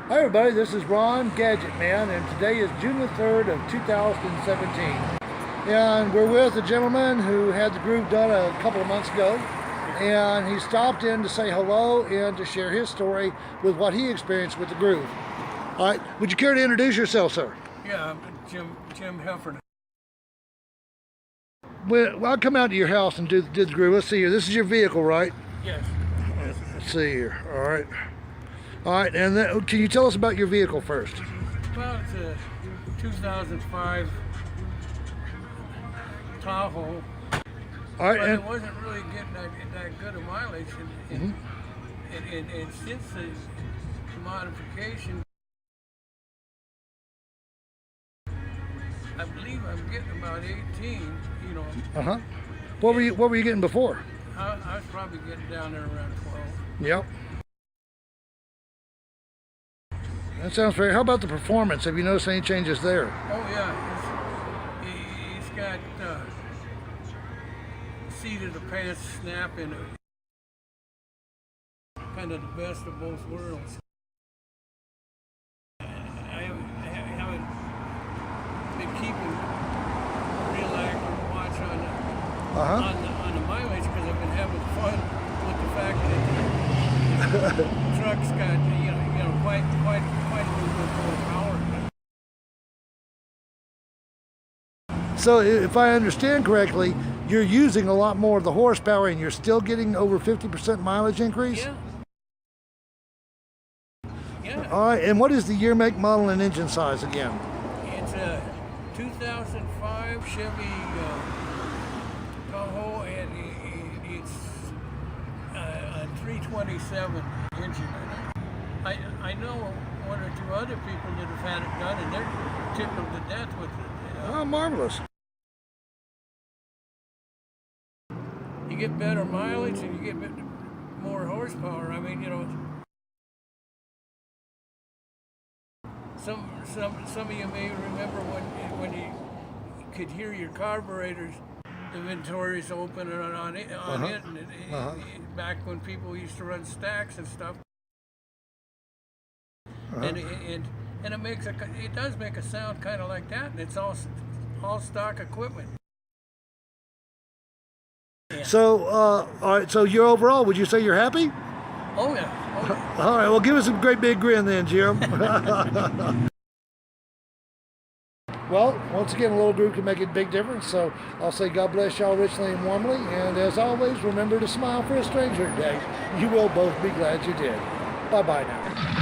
Hi everybody, this is Ron Gadget Man, and today is June the 3rd of 2017. And we're with a gentleman who had the groove done a couple of months ago, and he stopped in to say hello and to share his story with what he experienced with the groove. All right, would you care to introduce yourself, sir? Yeah, I'm Jim Heffernan. Well, I'll come out to your house and did the groove. Let's see here. This is your vehicle, right? Yes. Let's see here. All right. All right, and then, can you tell us about your vehicle first? Well, it's a 2005 Tahoe. All right, but and it wasn't really getting that good a mileage. And since the modification, I believe I'm getting about 18, you know. Uh-huh. What were you getting before? I was probably getting down there around 12. Yep. That sounds fair. How about the performance? Have you noticed any changes there? Oh yeah, he's got seat of the pants snap in it. Kind of the best of both worlds. I haven't been keeping real accurate watch on the mileage because I've been having fun with the fact that the truck's got quite a little bit more power. So if I understand correctly, you're using a lot more of the horsepower and you're still getting over 50% mileage increase? Yeah. Yeah. All right, and what is the year, make, model, and engine size again? It's a 2005 Chevy Tahoe, and it's a 327 engine. I know one or two other people that have had it done, and they're tickled to death with it. Oh, marvelous. You get better mileage and you get more horsepower. I mean, some of you may remember when you could hear your carburetors inventories open on it, and back when people used to run stacks and stuff. And it does make a sound kind of like that, and it's all stock equipment. Yeah. So, all right, so you're overall, would you say you're happy? Oh yeah. All right, well, give us a great big grin then, Jim. Well, once again, a little groove can make a big difference, so I'll say God bless y'all richly and warmly, and as always, remember to smile for a stranger today. You will both be glad you did. Bye-bye now.